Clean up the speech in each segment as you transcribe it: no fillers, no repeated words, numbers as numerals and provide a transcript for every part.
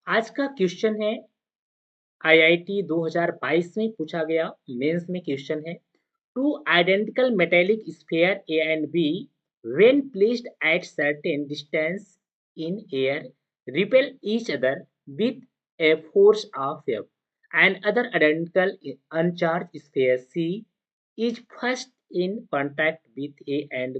आज का क्वेश्चन है आईआईटी 2022 में पूछा गया मेंस में क्वेश्चन है two identical metallic sphere A and B when placed at certain distance in air repel each other with a force of F. And other identical uncharged sphere C is first in contact with A and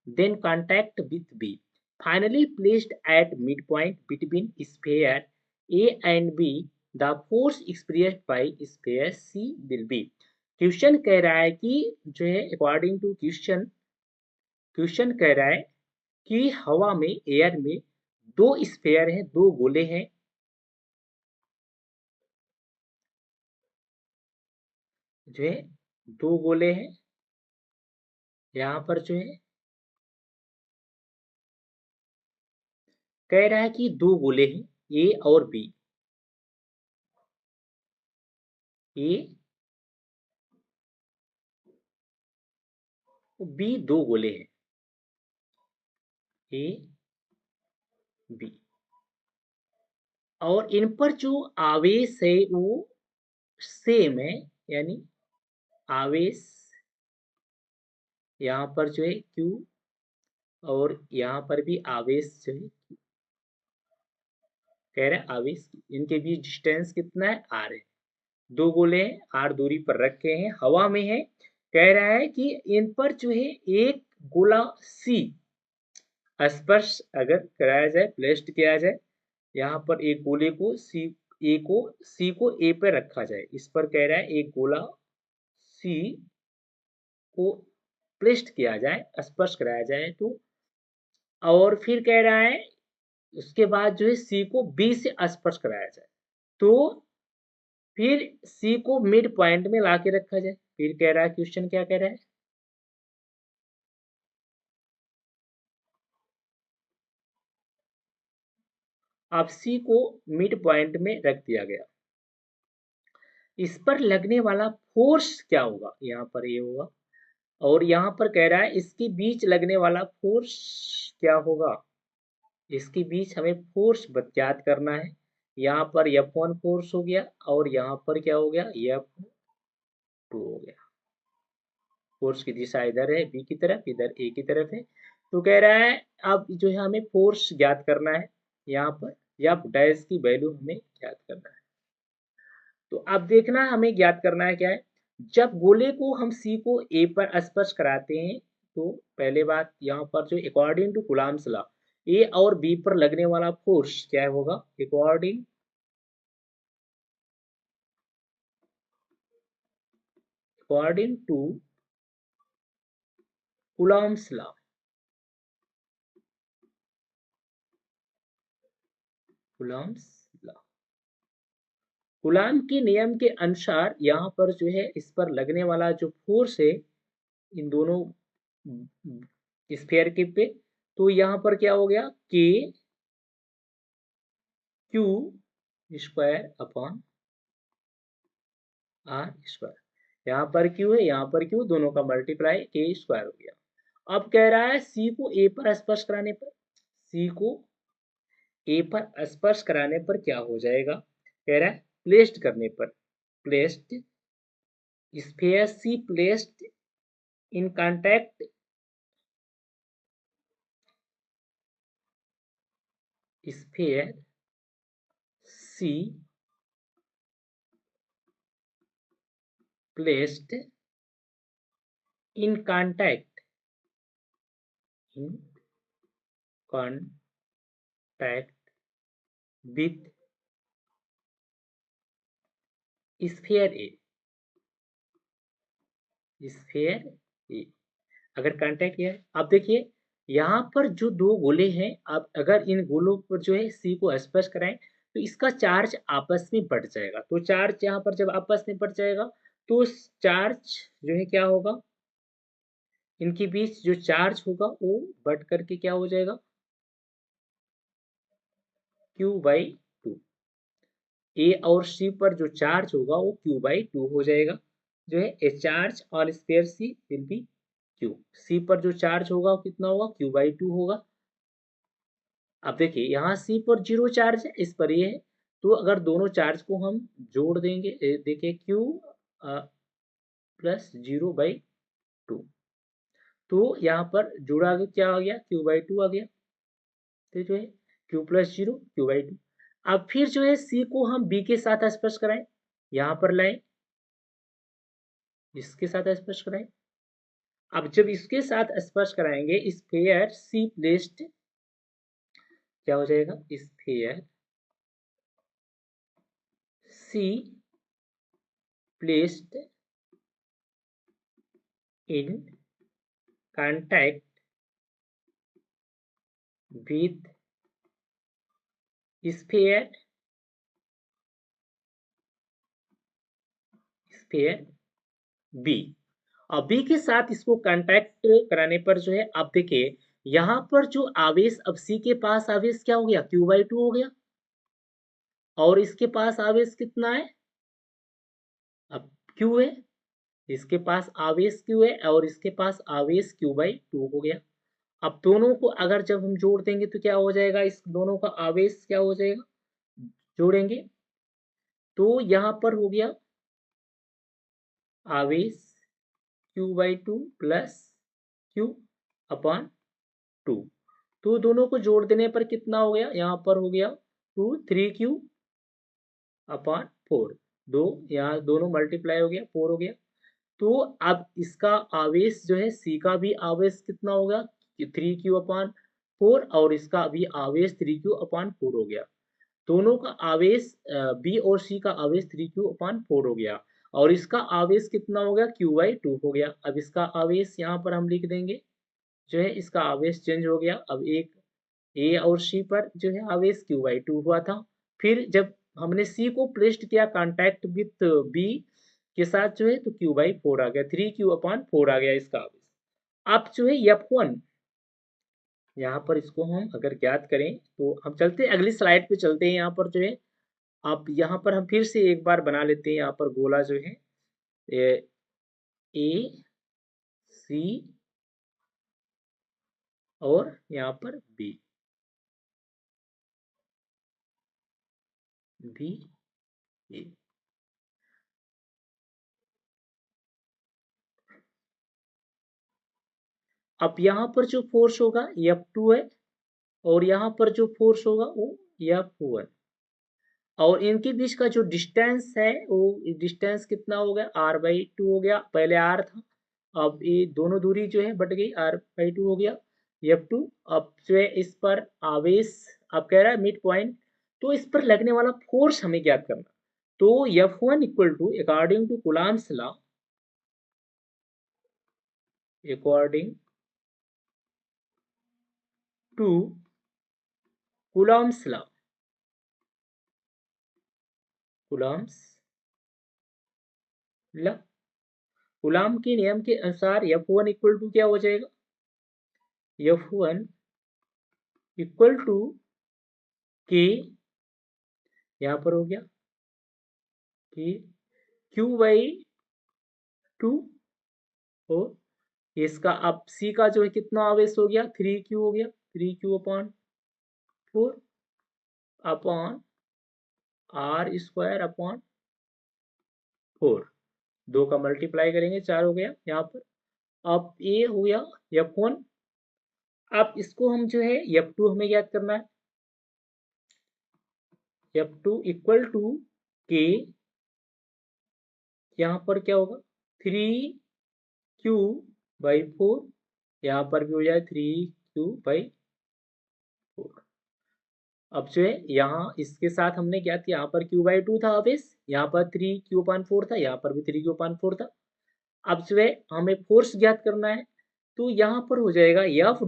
then contact with B. Finally placed at midpoint between sphere A and B, the force experienced by sphere C will be. Question कह रहा है कि जो है according to question कह रहा है कि हवा में एयर में दो स्फेयर हैं, दो गोले हैं, जो है दो गोले हैं। यहाँ पर जो है कह रहा है कि दो गोले हैं ए और बी, ए बी दो गोले हैं, ए बी, और इन पर जो आवेश है वो सेम है, यानी आवेश यहाँ पर जो है Q और यहाँ पर भी आवेश जो है कह रहा है आवेश, इनके बीच डिस्टेंस कितना है r है, दो गोले हैं r दूरी पर रखे हैं, हवा में है। कह रहा है कि इन पर जो है एक गोला C स्पर्श अगर कराया जाए, प्लेस्ड किया जाए, यहाँ पर एक गोले को C को A पर रखा जाए, इस पर कह रहा है एक गोला C को प्लेस्ड किया जाए, स्पर्श कराया जाए तो, और फिर कह रहा है उसके बाद जो है C को B से स्पर्श कराया जाए तो फिर C को मिड पॉइंट में ला के रखा जाए। फिर कह रहा है क्वेश्चन क्या कह रहा है, अब C को मिड पॉइंट में रख दिया गया, इस पर लगने वाला फोर्स क्या होगा, यहाँ पर ये होगा, और यहाँ पर कह रहा है इसके बीच लगने वाला फोर्स क्या होगा, इसके बीच हमें फोर्स ज्ञात करना है। यहाँ पर F1 फोर्स हो गया और यहाँ पर क्या हो गया, F2 हो गया। फोर्स की दिशा इधर है बी की तरफ, इधर ए की तरफ है, तो कह रहा है अब जो है हमें फोर्स ज्ञात करना है, यहाँ पर या डैश की वैल्यू हमें ज्ञात करना है। तो अब देखना हमें ज्ञात करना है क्या है, जब गोले को हम सी को ए पर स्पर्श कराते हैं तो पहले बात यहाँ पर जो according to Coulomb's law A और बी पर लगने वाला फोर्स क्या होगा, according to Coulomb's law, Coulomb's law, Coulomb के नियम के अनुसार यहाँ पर जो है इस पर लगने वाला जो फोर्स है इन दोनों स्फीयर के पे, तो यहाँ पर क्या हो गया K Q square upon R square, यहाँ पर क्यू है यहाँ पर क्यू, दोनों का मल्टीप्लाई के स्क्वायर हो गया। अब कह रहा है सी को ए पर स्पर्श कराने पर, सी को ए पर स्पर्श कराने पर क्या हो जाएगा, कह रहा है प्लेस्ड करने पर, placed sphere C placed in contact sphere C placed in contact with sphere A, sphere A अगर कांटेक्ट किया है। अब देखिए यहाँ पर जो दो गोले हैं, अब अगर इन गोलों पर जो है सी को स्पर्श कराएं तो इसका चार्ज आपस में बढ़ जाएगा, तो चार्ज यहाँ पर जब आपस में बढ़ जाएगा तो चार्ज जो है क्या होगा, इनके बीच जो चार्ज होगा वो बढ़ करके क्या हो जाएगा, Q/2, ए और सी पर जो चार्ज होगा वो Q/2 हो जाएगा, जो है a charge on sphere C will be Q, C पर जो चार्ज होगा वो कितना होगा, Q/2 होगा। अब देखिए यहाँ सी पर 0 चार्ज है, इस पर ये है, तो अगर दोनों चार्ज को हम जोड़ देंगे, देखिए Q प्लस 0/2, तो यहाँ पर जुड़ा के क्या आ गया, Q/2 आ गया, तो जो है Q प्लस 0 Q/2। अब फिर जो है C को हम B के साथ स्पर्श कराएं, यहाँ पर लाएं, इसके साथ स्पर्श कराएं। अब जब इसके साथ स्पर्श कराएंगे, स्फीयर C प्लेस्ड क्या हो जाएगा, sphere C placed in contact with sphere B। अब B के साथ इसको कांटेक्ट कराने पर जो है, आप देखिए यहाँ पर जो आवेश, अब C के पास आवेश क्या हो गया, Q/2 हो गया, और इसके पास आवेश कितना है, अब Q है, इसके पास आवेश Q है और इसके पास आवेश Q/2 हो गया। अब दोनों को अगर जब हम जोड़ देंगे तो क्या हो जाएगा, इस दोनों का आवेश क्या हो जाएगा, जोड़ेंगे तो यहाँ पर हो गया आवेश Q/2 प्लस Q/2, तो दोनों को जोड़ देने पर कितना हो गया, यहाँ पर हो गया 3Q/4, दो यहाँ दोनों मल्टीप्लाई हो गया, 4 हो गया। तो अब इसका आवेश जो है, C का भी आवेश कितना होगा, 3Q/4, और इसका भी आवेश 3Q/4 हो गया। दोनों का आवेश B और C का आवेश 3Q/4 हो गया, और इसका आवेश कितना हो गया, Q/2 हो गया। अब इसका आवेश यहाँ पर हम लिख देंगे, जो है इसका आवेश चेंज हो गया। अब एक A और C पर जो है आवेश Q/2 हुआ था, फिर जब हमने C को प्लेस्ड किया कांटेक्ट विथ B के साथ जो है, तो Q/4 आ गया, 3Q/4 आ गया इसका आवेश। अब जो है F1, यहाँ पर इसको हम अगर ज्ञात करें तो हम चलते अगली स्लाइड पे चलते हैं। यहाँ पर जो है, अब यहाँ पर हम फिर से एक बार बना लेते हैं, यहाँ पर गोला जो है A C और यहाँ पर B A। अब यहाँ पर जो फोर्स होगा F2 है, और यहाँ पर जो फोर्स होगा वो F1, और इनके बीच का जो डिस्टेंस है वो डिस्टेंस कितना हो गया, R/2 हो गया, पहले R था, अब ये दोनों दूरी जो है बट गई, R/2 हो गया F2। अब जो है इस पर आवेश, अब कह रहा है मिड पॉइंट, तो इस पर लगने वाला फोर्स हमें ज्ञात करना। तो F1 equal to according to Coulomb's law, according to Coulomb's law, Coulomb's law, Coulomb के नियम के अनुसार F1 इक्वल टू क्या हो जाएगा, F1 इक्वल टू के, यहाँ पर हो गया कि Q/2, और इसका अब C का जो है कितना आवेश हो गया, 3Q हो गया, 3Q/4 अपॉन R²/4, दो का मल्टीप्लाई करेंगे 4 हो गया यहाँ पर। अब ये हो गया F1। अब इसको हम जो है F2 हमें याद करना है, F2 इक्वल टू के, यहाँ पर क्या होगा 3Q/4, यहाँ पर भी हो जाए 3Q/4। अब जो है यहाँ इसके साथ हमने क्या किया, यहाँ पर Q/2 था आवेश, यहाँ पर 3Q/4 था, यहाँ पर भी 3Q/4 था। अब जो है हमें फोर्स ज्ञात करना है, तो यहाँ पर हो जाएगा F'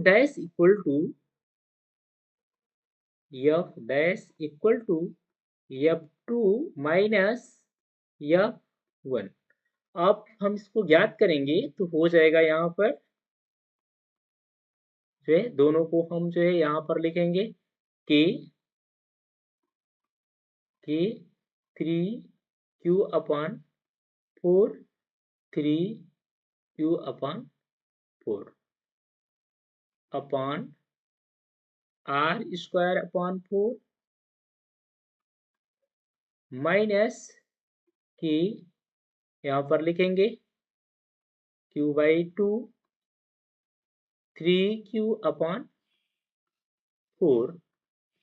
equal to F2 minus F1। अब हम इसको ज्ञात करेंगे तो हो जाएगा, यहाँ पर जो है दोनों को हम जो है यहाँ पर लिखेंगे K 3Q/4, 3Q/4 upon R square upon 4 minus की यहाँ पर लिखेंगे Q by 2 3q upon 4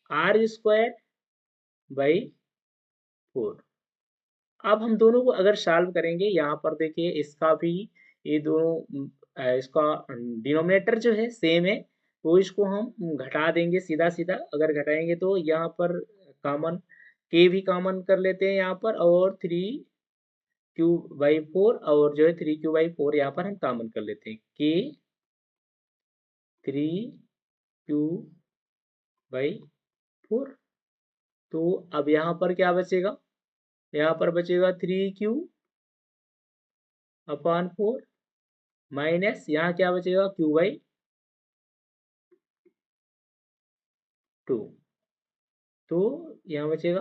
R square by 4। अब हम दोनों को अगर सॉल्व करेंगे, यहाँ पर देखिए इसका भी ये दोनों इसका डिनोमिनेटर जो है सेम है, तो इसको हम घटा देंगे सीधा सीधा। अगर घटाएंगे तो यहाँ पर कॉमन के भी कॉमन कर लेते हैं यहाँ पर, और 3q/4 और जो है 3q/4 यहाँ पर हम कॉमन कर लेते हैं, के 3q/4। तो अब यहाँ पर क्या बचेगा, यहाँ पर बचेगा 3q/4 माइनस यहाँ क्या बचेगा q/2। तो यहाँ बचेगा,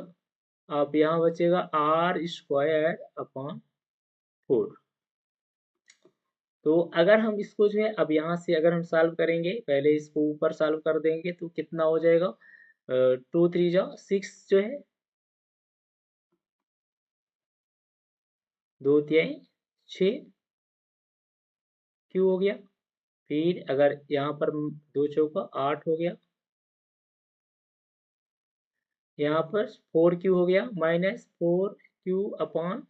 अब यहाँ बचेगा आर स्क्वायर अपॉन 4। तो अगर हम इसको जो है अब यहाँ से अगर हम सॉल्व करेंगे, पहले इसको ऊपर सॉल्व कर देंगे तो कितना हो जाएगा, 2 3 जा 6 जो है, 2 3 6 क्यू हो गया। फिर अगर यहाँ पर 2 चौका 8 हो गया, यहाँ पर 4q हो गया माइनस 4q अपॉन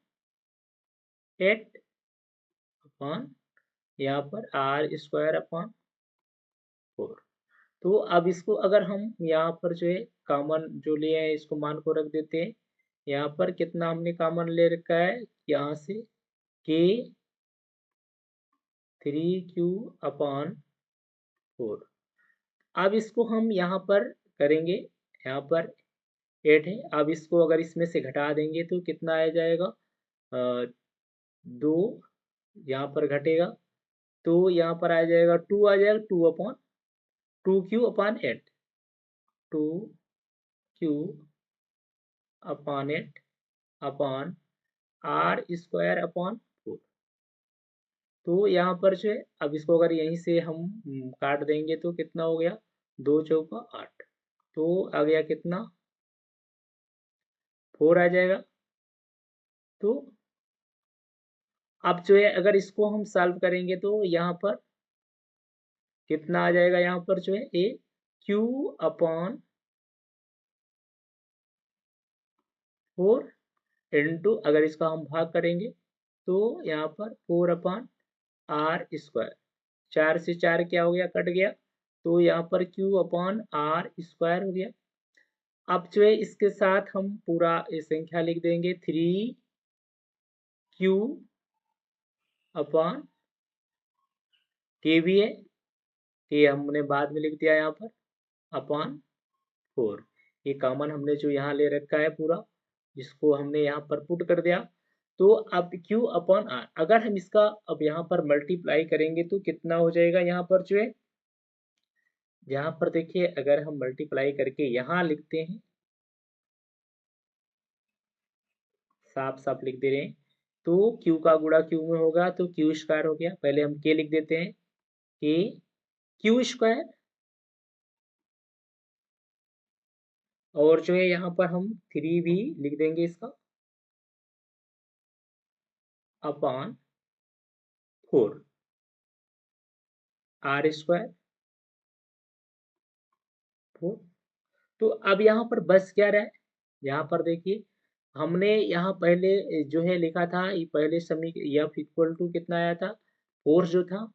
8 अपॉन यहाँ पर आर स्क्वायर अपॉन 4। तो अब इसको अगर हम यहाँ पर जो है कॉमन जो लिए हैं इसको मान को रख देते हैं। यहाँ पर कितना हमने कॉमन ले रखा है, यहाँ से के 3q अपॉन 4। अब इसको हम यहाँ पर करेंगे, यहाँ पर 8 है, अब इसको अगर इसमें से घटा देंगे तो कितना आ जाएगा, 2 यहाँ पर घटेगा तो यहाँ पर आ जाएगा 2 आ जाएगा, 2q upon 8, 2q upon 8 upon R square upon 4। तो यहाँ पर जो है अब इसको अगर यहीं से हम काट देंगे तो कितना हो गया, 2 चौका 8, तो आ गया कितना 4 आ जाएगा। तो अब जो है अगर इसको हम सॉल्व करेंगे तो यहाँ पर कितना आ जाएगा, यहाँ पर जो है ए क्यू अपॉन 4 इंटू अगर इसका हम भाग करेंगे तो यहाँ पर 4 अपॉन आर स्क्वायर, 4 से 4 क्या हो गया, कट गया, तो यहाँ पर q अपॉन आर स्क्वायर हो गया। अब जो है इसके साथ हम पूरा संख्या लिख देंगे, 3q अपॉन के भी है, के हमने बाद में लिख दिया यहाँ पर, अपॉन 4। ये कॉमन हमने जो यहाँ ले रखा है पूरा, जिसको हमने यहाँ पर पुट कर दिया। तो अब q अपॉन आर अगर हम इसका अब यहाँ पर मल्टीप्लाई करेंगे तो कितना हो जाएगा, यहाँ पर जो है यहाँ पर देखिए अगर हम मल्टीप्लाई करके यहाँ लिखते हैं, साफ साफ लिख दे रहे हैं, तो q का गुणा q में होगा तो q स्क्वायर हो गया। पहले हम k लिख देते हैं, k q स्क्वायर, और जो है यहाँ पर हम 3 भी लिख देंगे इसका, अपॉन 4 आर स्क्वायर 4। तो अब यहाँ पर बस क्या रहा है, यहाँ पर देखिए हमने यहाँ पहले जो है लिखा था, ये पहले समीकरण f इक्वल टू कितना आया था, फोर्स जो था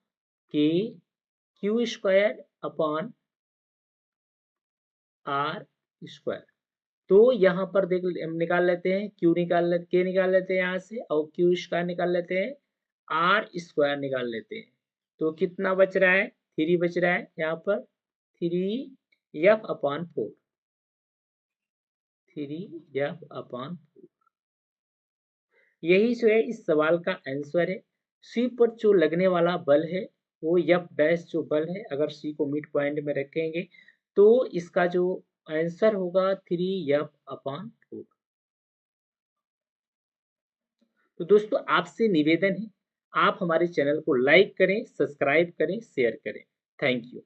कि Q square upon R square. तो यहाँ पर देख हम निकाल लेते हैं, क्यू निकाल लेते, के निकाल लेते हैं यहाँ से, और क्यू स्क्वायर निकाल लेते हैं, आर स्क्वायर निकाल लेते हैं। तो कितना बच रहा है, 3 बच रहा है यहाँ पर, 3f अपॉन 4, 3f अपॉन 4। यही जो है इस सवाल का आंसर है। सी पर जो लगने वाला बल है वो एफ डैश जो बल है, अगर सी को मिड पॉइंट में रखेंगे तो इसका जो आंसर होगा 3f अपॉन 4। तो दोस्तों आपसे निवेदन है, आप हमारे चैनल को लाइक करें, सब्सक्राइब करें, शेयर करें। Thank you.